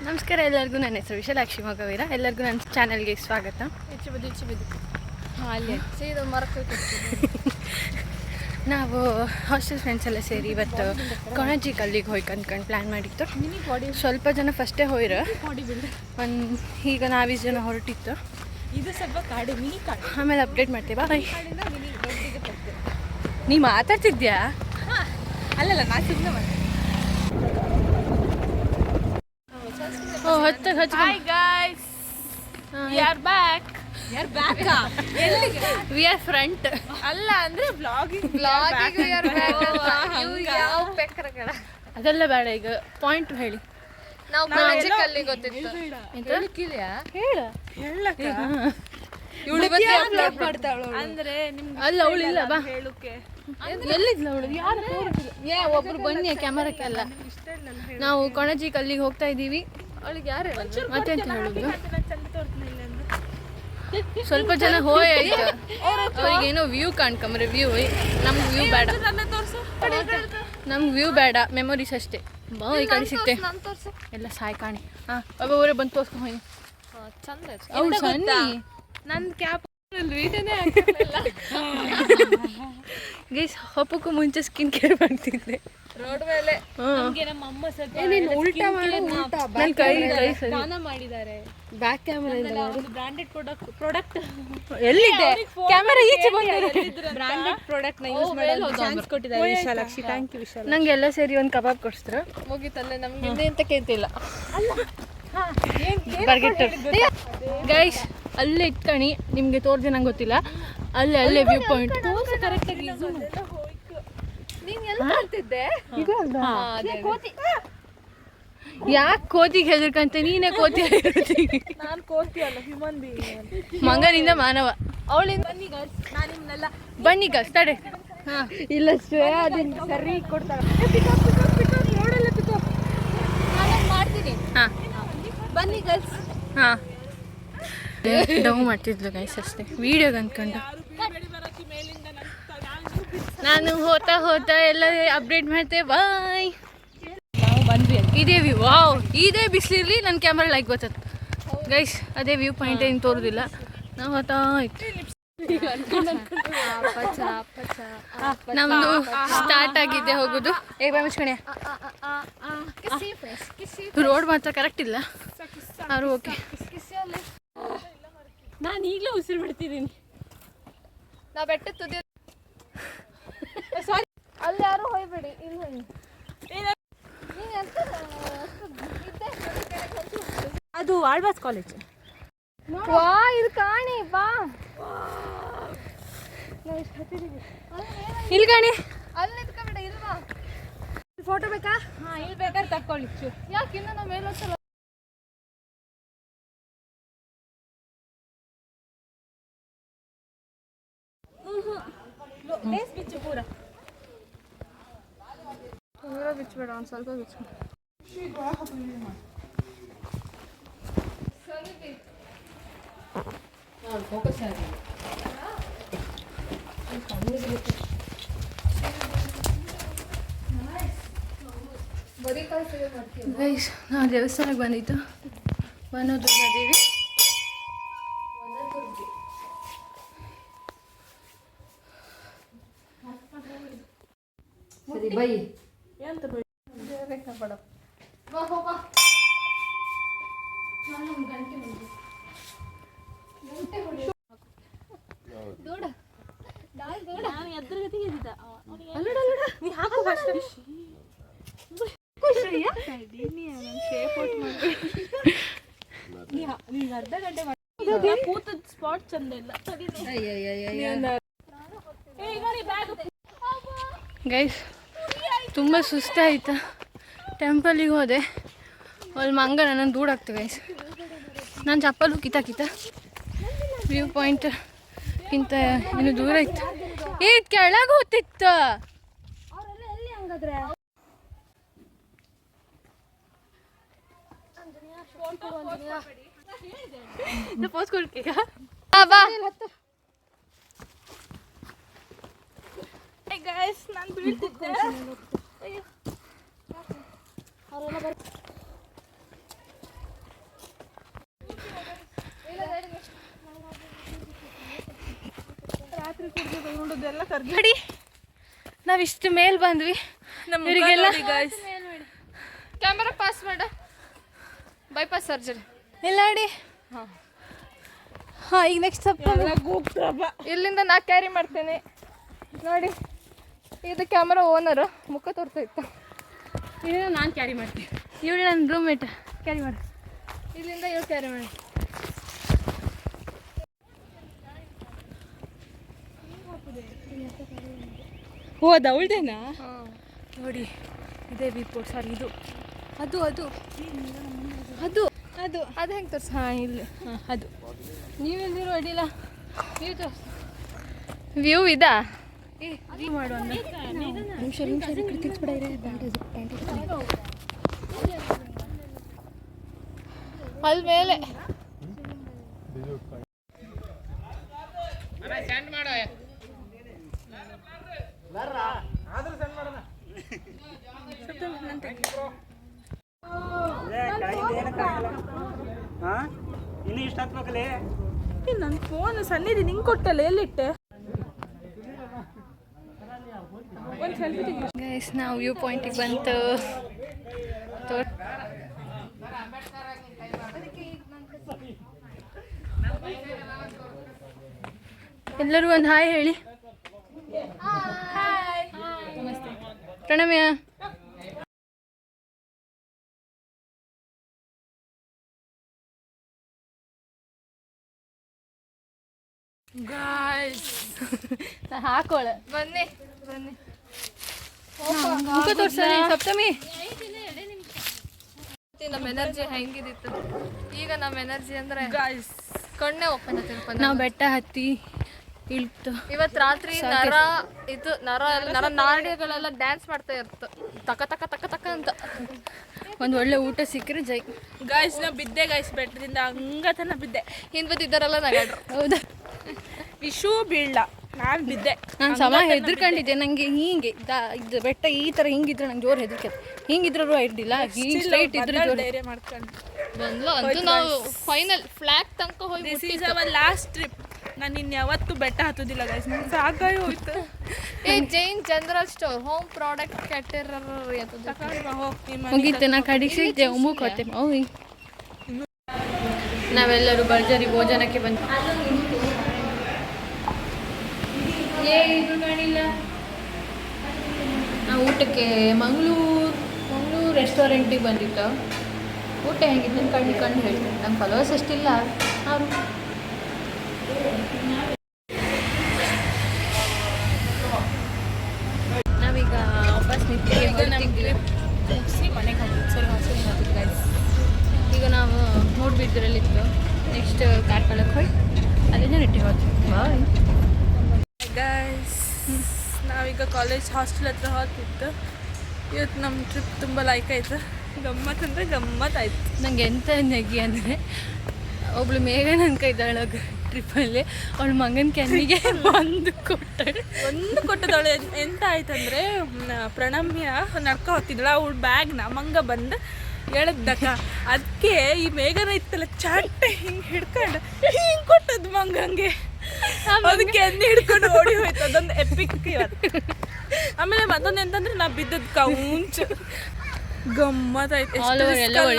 ನಮಸ್ಕಾರ ಎಲ್ಲರಿಗೂ. ನನ್ನ ಹೆಸರು ವಿಶಾಲಾಕ್ಷಿ ಮಗವೀರ. ಎಲ್ಲರಿಗೂ ನನ್ನ ಚಾನಲ್ಗೆ ಸ್ವಾಗತ. ನಾವು ಹಾಸ್ಟೆಲ್ ಫ್ರೆಂಡ್ಸ್ ಎಲ್ಲ ಸೇರಿ ಇವತ್ತು ಕೊಣಜಿ ಕಲ್ಲಿಗೆ ಹೋಗಿ ಅಂದ್ಕೊಂಡು ಪ್ಲ್ಯಾನ್ ಮಾಡಿತ್ತು. ಸ್ವಲ್ಪ ಜನ ಫಸ್ಟೇ ಹೋಯ್ರ, ಈಗ 20 ಜನ ಹೊರಟಿತ್ತು. ಇದು ಸ್ವಲ್ಪ ಕಾಡು, ಮಿನಿ ಕಾಡು. ಆಮೇಲೆ ಅಪ್ಡೇಟ್ ಮಾಡ್ತೀವಿ. ಬಾಯ್. ನೀ ಮಾತಾಡ್ತಿದ್ಯಾ? ಅಲ್ಲಲ್ಲ, ನಾ ಸುಮ್ಮನೆ ಮಾಡಿ. Hi guys, we are back. We are front. ಅಲ್ಲ ಅಂದ್ರೆ ವ್ಲಾಗಿಂಗ್ we are back. ಯಾವ ಪೆಕ್ಕರಗಳ ಅದೆಲ್ಲ ಬೇಡ, ಈಗ ಪಾಯಿಂಟ್ ಹೇಳಿ. ನಾವು ಕೊಣಜಿ ಕಲ್ಲಿ ಗೊತ್ತಿತ್ತು ಅಂದ್ರೆ ನಿಮ್ಗೆ ಅಲ್ಲ ಅವಳಿಲ್ಲ. ಬಾ ಹೇಳುಕ್ಕೆ ಎಲ್ಲಿದ್ಲ ಅವಳು? ಯಾರು ಒಬ್ರು ಬನ್ನಿ ಕ್ಯಾಮರಕ್ಕೆಲ್ಲ. ನಾವು ಕೊಣಜಿ ಕಲ್ಲಿಗೆ ಹೋಗ್ತಾ ಇದ್ದೀವಿ. ಅವಳಿಗೆ ಯಾರು ಮತ್ತೆ ಅಂತ ಹೇಳುದು? ಸ್ವಲ್ಪ ಜನ ಹೋಯ್ ಆಯ್ತು, ಅವ್ರಿಗೇನೋ ವ್ಯೂ ಕಾಣ್ಕಂಬ್ರೆ. ವ್ಯೂ ನಮ್ಗೆ ವ್ಯೂ ಬೇಡ, ನಮ್ಗೆ ವ್ಯೂ ಬೇಡ, ಮೆಮೊರೀಸ್ ಅಷ್ಟೇ. ಬಾ ಈ ಕಡೆ ಸಿಕ್ತೆ ಎಲ್ಲ ಸಾಯ್ ಕಾಣಿ. ಹಾಂ ಒಬ್ಬೊಬ್ಬರೇ ಬಂದು ತೋರ್ಸ್ಕೊಂಡು ಹೋಗಿ. ಚಂದ ಅವ್ಳು ಸನ್ನಿ ನಂದು ಕ್ಯಾಪ್ ಗೈಸ್, ಹಬ್ಬಕ್ಕೂ ಮುಂಚೆ ಸ್ಕಿನ್ ಕೇರ್ ಮಾಡ್ತಿದ್ದೆ ರೋಡ್ ಮೇಲೆ. ನಮ್ಗೆ ನಮ್ಮ ಅಮ್ಮ ನನ್ನ ಕೈ ದಾನ ಮಾಡಿದ್ದಾರೆ. ಬ್ಯಾಕ್ ಕ್ಯಾಮರಾ ಬ್ರಾಂಡೆಡ್ ಪ್ರಾಡಕ್ಟ್ ಎಲ್ಲಿದೆ? ಕ್ಯಾಮರಾ ಈಚೆ ಬ್ರಾಂಡೆಡ್ ಪ್ರಾಡಕ್ಟ್ ನ ಯೂಸ್ ಮಾಡಲು ಚಾನ್ಸ್ ಕೊಟ್ಟಿದ್ದಾರೆ ವಿಶಾಲಾಕ್ಷಿ. ಥ್ಯಾಂಕ್ ಯು ವಿಶಾಲ. ನಂಗೆ ಎಲ್ಲ ಸೇರಿ ಒಂದು ಕಬಾಬ್ ಕೊಡಿಸ್ತಾರೆ. ಮುಗಿತಲ್ಲೇ ನಮ್ಗೆ ಎಂತ ಕೇಳ್ತಿಲ್ಲ. ಗೈಸ್ ಅಲ್ಲೇ ಇಟ್ಕಣಿ, ನಿಮ್ಗೆ ತೋರ್ಸಿ ನಂಗೆ ಗೊತ್ತಿಲ್ಲ. ಅಲ್ಲೇ ವ್ಯೂ ಪಾಯಿಂಟ್ ಕರೆಕ್ಟಾಗಿ ಯಾಕೆ ಕೋತಿಗೆ ಹೆದರ್ಕಂತ? ನೀನೇ ಕೋತಿ. ನಾನು ಕೋತಿ ಅಲ್ಲ, ಹ್ಯೂಮನ್ ಬೀಯಿಂಗ್. ಮಂಗನಿಂದ ಮಾನವ. ಅವಳಿಂದ ಬನ್ನಿ ಗರ್ಲ್ಸ್ ತಡೆ. ಹಾಂ ಇಲ್ಲ ಸರಿ ಕೊಡ್ತಾರೆ. ಮಾಡ್ತೀನಿ. ಹಾಂ ಬನ್ನಿ ಗರ್ಲ್ಸ್. ಹಾಂ ಡೌ ಮಾಡ್ತಿದ್ಲು ಗೈಸ್ ಅಷ್ಟೇ, ವಿಡಿಯೋಗೆ ಅಂದ್ಕೊಂಡು. ನಾನು ಹೋತಾ ಎಲ್ಲ ಅಪ್ಡೇಟ್ ಮಾಡ್ತೆ. ಬಾಯ್. ನಾವು ಬಂದ್ವಿ. ಇದೇ ವ್ಯೂ. ವಾವ್, ಇದೇ ಬಿಸಿಲಿರಲಿ ನನ್ನ ಕ್ಯಾಮ್ರಾ ಲೈಕ್ ಬರ್ತದೆ ಗೈಸ್. ಅದೇ ವ್ಯೂ ಪಾಯಿಂಟ್ ಏನು ತೋರುದಿಲ್ಲ. ನಾವು ಹೋತಾ ಇತ್ತು. ನಮ್ದು ಸ್ಟಾರ್ಟ್ ಆಗಿದೆ ಹೋಗುದು. ಮುಚ್ಕಣೆ. ರೋಡ್ ಮಾತ್ರ ಕರೆಕ್ಟ್ ಇಲ್ಲ. ಅವರು ಓಕೆ. ನಾನು ಈಗಲೇ ಉಸಿರು ಬಿಡ್ತಿದ್ದೀನಿ. ನಾ ಬೆಟ್ಟ ತುದಿ. ಸಾರಿ, ಅಲ್ಲಿ ಯಾರು ಹೋಗ್ಬೇಡಿ. ಇಲ್ಲಿ ಅದು ಆಳ್ವಾಸ್ ಕಾಲೇಜ್. ವಾ, ಇದು ಕಾಣಿ. ಬಾ ಇಲ್ಲಿ ಕಾಣಿ. ಅಲ್ಲಿ ನಿಂತ್ಕೊಬೇಡ, ಇಲ್ವಾ? ಫೋಟೋ ಬೇಕಾ? ಹಾಂ, ಇಲ್ಲಿ ಬೇಕಾದ್ರೆ ತಕ್ಕೊಳ್ಳಿ. ಯಾಕೆ ಇನ್ನು ನಾವು ಮೇಲೆ ಹೋಗ್ತಲ್ಲ. ಪೂರ ಬಿಚ್ಚಬೇಡ, ಒಂದು ಸ್ವಲ್ಪ ಬಿಚ್ಚು. ಗೈಸ್, ನಾವು ದೇವಸ್ಥಾನಕ್ಕೆ ಬಂದಿದ್ದು ವನದುರ್ಗ ದೇವಿ. ಸರಿ ಬೈ. ಎಂತ ಬೈ? ಅರ್ಧ ಗಂಟೆ ಕೂತದ ಸ್ಪಾಟ್ ಚಂದ ಇಲ್ಲ. ಗೈಸ್, ತುಂಬ ಸುಸ್ತಾಯ್ತಾ. ಟೆಂಪಲಿಗೆ ಹೋದೆ, ಅಲ್ಲಿ ಮಂಗ ನನ್ನ ದೂಡಾಗ್ತದೆ ಗೈಸ್. ನಾನು ಚಪ್ಪಲು ಕಿತ ವ್ಯೂ ಪಾಯಿಂಟ್ಗಿಂತ ಇನ್ನು ದೂರ ಇತ್ತು. ಕೆಳಗೆ ಹೋಗ್ತಿತ್ತು. ಪೋಸ್ ಕೊಡ್ತೀಗ. ಬಾ ಗೈಸ್, ನಾನು ಬೀಳ್ತಿದ್ದೆ. ಇದೆಲ್ಲ ಕರ್ಗಿ ನೋಡಿ ನಾವಿಷ್ಟು ಮೇಲ್ ಬಂದ್ವಿ. ಇವರಿಗೆಲ್ಲ ಕ್ಯಾಮರಾ ಪಾಸ್ ಮಾಡ ಬೈಪಾಸ್ ಸರ್ಜರಿ ಇಲ್ಲ ನೋಡಿ. ಹಾಂ ಈಗ ನೆಕ್ಸ್ಟ್ ಸ್ವಲ್ಪ ಇಲ್ಲಿಂದ ನಾ ಕ್ಯಾರಿ ಮಾಡ್ತೇನೆ ನೋಡಿ. ಇದು ಕ್ಯಾಮರಾ ಓನರು ಮುಖ ತೋರ್ತೈತೆ. ಇದನ್ನು ನಾನು ಕ್ಯಾರಿ ಮಾಡ್ತೀನಿ. ಇವಳು ನನ್ನ ರೂಮ್ಮೇಟ್ ಕ್ಯಾರಿ ಮಾಡಿ. ಇಲ್ಲಿಂದ ಇವ್ರು ಕ್ಯಾರಿ ಮಾಡಿ. ಓ ಅದು ಅವಳ್ದೇನಾ? ನೋಡಿ ಇದೇ ವಿಪೋರ್ಟ್ ಸಾರಿ ಇದು ಅದು ಅದು ಅದು ಅದು ಅದು ಹೆಂಗೆ ತೋರಿಸಿ. ಹಾಂ ಇಲ್ಲಿ ಹಾಂ ಅದು ನೀವೆಲ್ಲಿರೋ ಅಡ್ಡಿಲ್ಲ. ವ್ಯೂ ತೋರಿಸಿ. ವ್ಯೂ ಇದಾ ವ್ಯೂ ಮಾಡುವ ಅಲ್ಲಿ ಮೇಲೆ ಇನ್ನು ಇಷ್ಟ ಹತ್ಬೇಕಲ್ಲಿ ನನ್ನ ಫೋನ್ ಸನ್ನಿಧಿ ನಿಂಗೆ ಕೊಟ್ಟಲ್ಲ ಎಲ್ಲಿಟ್ಟೆ? ಗೈಸ್ ನಾವು ವ್ಯೂ ಪಾಯಿಂಟಿಗೆ ಬಂತು. ಎಲ್ಲರೂ ಒಂದು ಹಾಯ್ ಹೇಳಿ. ನಮಸ್ತೆ ಪ್ರಣಮ್ಯ. ಹಾಕೋಳ ಬನ್ನಿ ಬನ್ನಿ ಮುಖ ತೋರ್ಸರಿ ಸಪ್ತಮಿ. ನಮ್ಮ ಎನರ್ಜಿ ಹೆಂಗಿದಿತ್ತು ಈಗ. ನಮ್ಮ ಎನರ್ಜಿ ಅಂದ್ರೆ ಕಣ್ಣೆ ಓಪನ್ ಆಯ್ತು. ನಾವು ಬೆಟ್ಟ ಹತ್ತಿ ಇಳ್ತು. ಇವತ್ತು ರಾತ್ರಿ ನರ ನಾಡಿಗಳೆಲ್ಲ ಡ್ಯಾನ್ಸ್ ಮಾಡ್ತಾ ಇರ್ತು ತಕ ತಕ ತಕ ತಕ ಅಂತ. ಒಂದು ಒಳ್ಳೆ ಊಟ ಸಿಕ್ಕರೆ ಜೈ. ಗಾಯ್ಸ್ ನಾ ಬಿದ್ದೆ ಗಾಯ್ಸ್ ಬೆಟ್ಟದಿಂದ ಹಂಗತನ ಬಿದ್ದೆ. ಹಿಂದ್ಬದಿದ್ದಾರಲ್ಲ ನಗಾಡ್ರು. ಹೌದಾ ವಿಶು ಬೀಳ್ಲ ನಾನು ಬಿದ್ದೆ. ನಾನು ಸಮ ಹೆದರ್ಕೊಂಡಿದ್ದೆ. ನನಗೆ ಹಿಂಗೆ ಇದು ಬೆಟ್ಟ ಈ ಥರ ಹಿಂಗಿದ್ರೆ ನಂಗೆ ಜೋರು ಹೆದರ್ಕೆ. ಹಿಂಗಿದ್ರೂ ಇರ್ಲಿಲ್ಲ ಹಿಂಗೆ ಸ್ಟ್ರೈಟ್ ಇದ್ರೆ ಜೋರು ಧೈರ್ಯ ಮಾಡ್ಕೊಂಡು ಬಂದ್ಲು. ಅಂತೂ ನಾವು ಫೈನಲ್ ಫ್ಲಾಗ್ ತನಕ ಹೋಗಿ. This is our last trip. ನಾನು ಇನ್ಯಾವತ್ತೂ ಬೆಟ್ಟ ಹತ್ತೋದಿಲ್ಲ ಗೈಸ್. ನಂಗೆ ಸಾಕಾಗಿ ಹೋಯ್ತು. Jain general store home product caterer ಹೋಗಿ ಮುಗೀತು. ನಾ ಕಡಿಸಿದ್ದೆ ಮುಖೋತೆ. ಹೋಗಿ ನಾವೆಲ್ಲರೂ ಭರ್ಜರಿ ಭೋಜನಕ್ಕೆ ಬಂದು ಇದು ಕಾಣಿಲ್ಲ. ನಾವು ಊಟಕ್ಕೆ ಮಂಗಳೂರು ರೆಸ್ಟೋರೆಂಟಿಗೆ ಬಂದಿತ್ತು. ಊಟ ಹೆಂಗಿತ್ತು ಕಣ್ಣು ಹೇಳ್ತೀನಿ. ನಮ್ಮ ಫಾಲೋವರ್ಸ್ ಅಷ್ಟಿಲ್ಲ. ಅವರು ನಾವೀಗ ವಾಪಸ್ ನಿಂತಿದ್ದೀವಿ ಮನೆಗೆ ಹೋಗ್ತೀವಿ. ಗೈಸ್ ಈಗ ನಾವು ಮೂಡುಬಿದ್ರೆಲ್ಲಿತ್ತು. ನೆಕ್ಸ್ಟ್ ಕಾರ್ಕಳಕ್ಕೆ ಹೋಗಿ ಅಲ್ಲಿಂದ ನಿಟ್ಟಿಗೆ ಹೋಗ್ತೀವಿ. ಬಾಯ್ ಗೈಸ್ ನಾವೀಗ ಕಾಲೇಜ್ ಹಾಸ್ಟೆಲ್ ಹತ್ರ ಹೋಗ್ತಿತ್ತು. ಇವತ್ತು ನಮ್ಮ ಟ್ರಿಪ್ ತುಂಬ ಲೈಕ್ ಆಯ್ತು. ಗಮ್ಮತ್ತು ಅಂದರೆ ಗಮ್ಮತ್ತಾಯ್ತು. ನಂಗೆ ಎಂತ ನೆಗಿ ಅಂದರೆ ಒಬ್ಳು ಮೇಘ ನನ್ನ ಕೈದೊಳಗೆ ಟ್ರಿಪ್ಪಲ್ಲಿ ಅವಳು ಮಗನ ಕೆನ್ನಿಗೆ ಒಂದು ಕೊಟ್ಟದವಳು. ಎಂತ ಆಯ್ತಂದರೆ ಪ್ರಣಮ್ಯ ನಡ್ಕೊ ಹೋಗ್ತಿದ್ದಳು. ಅವಳು ಬ್ಯಾಗ್ನ ಮಂಗ ಬಂದು ಹೇಳದ್ದಕ್ಕ. ಅದಕ್ಕೆ ಈ ಮೇಘನ ಇತ್ತಲ್ಲ ಚಾಟ ಹಿಂಗೆ ಹಿಡ್ಕೊಂಡು ಹಿಂಗೆ ಕೊಟ್ಟದ್ದು ಮಂಗಂಗೆ. ಅದಕ್ಕೆ ಎಣ್ಣೆ ಹಿಡ್ಕೊಂಡು ಓಡಿ ಹೋಯ್ತು. ಅದೊಂದು ಎಪಿಕ್ ಇವತ್ತು. ಆಮೇಲೆ ಮತ್ತೊಂದು ಎಂತಂದ್ರೆ ನಾ ಬಿದ್ದದ್ದು ಕೌಂಚ್ ಗಮ್ಮತ್ತಾಯ್ತು.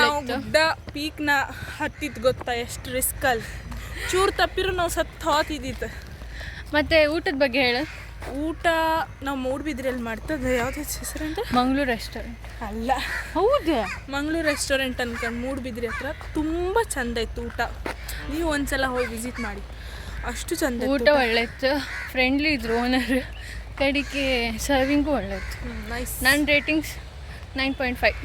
ನಾವು ಗುಡ್ಡ ಪೀಕ್ನ ಹತ್ತಿತ್ತು ಗೊತ್ತಾ? ಎಷ್ಟು ರಿಸ್ಕಲ್ಲಿ ಚೂರು ತಪ್ಪಿರು ನಾವು ಸತ್ತು ಹೋತಿದ್ದಿತ್ತು. ಮತ್ತು ಊಟದ ಬಗ್ಗೆ ಹೇಳು. ಊಟ ನಾವು ಮೂಡುಬಿದ್ರೆಯಲ್ಲಿ ಮಾಡ್ತದೆ. ಯಾವ್ದು ಹೆಸರು ಅಂತ? ಮಂಗಳೂರು ರೆಸ್ಟೋರೆಂಟ್ ಅಲ್ಲ. ಹೌದಾ? ಮಂಗಳೂರು ರೆಸ್ಟೋರೆಂಟ್ ಅನ್ಕೊಂಡು ಮೂಡುಬಿದ್ರೆ ಹತ್ರ ತುಂಬ ಚಂದ ಇತ್ತು ಊಟ. ನೀವು ಒಂದ್ಸಲ ಹೋಗಿ ವಿಸಿಟ್ ಮಾಡಿ. ಅಷ್ಟು ಚಂದ ಊಟ ಒಳ್ಳೆ ಇತ್ತು. ಫ್ರೆಂಡ್ಲಿ ಇದ್ರು ಓನರ್. ಕಡೆಗೆ ಸರ್ವಿಂಗು ಒಳ್ಳೆ ಇತ್ತು. ನೈಸ್. ನನ್ನ ರೇಟಿಂಗ್ಸ್ 9.5.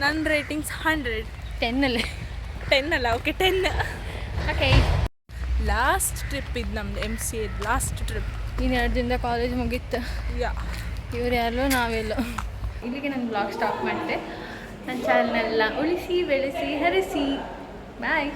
ನನ್ನ ರೇಟಿಂಗ್ಸ್ 100. 10 ಅಲ್ಲ ಓಕೆ 10. ಓಕೆ ಲಾಸ್ಟ್ ಟ್ರಿಪ್ ಇದು ನಮ್ದು MCA ಲಾಸ್ಟ್ ಟ್ರಿಪ್. ಇನ್ನು 2 ದಿನದ ಕಾಲೇಜ್ ಮುಗೀತು. ಯಾ ಇವ್ರು ಯಾರೋ ನಾವೆಲ್ಲೋ. ಇಲ್ಲಿಗೆ ನನ್ನ ಬ್ಲಾಗ್ ಸ್ಟಾಪ್ ಮಾಡಿದೆ. ನನ್ನ ಚಾನಲ್ನೆಲ್ಲ ಉಳಿಸಿ ಬೆಳೆಸಿ ಹರಿಸಿ. ಬಾಯ್.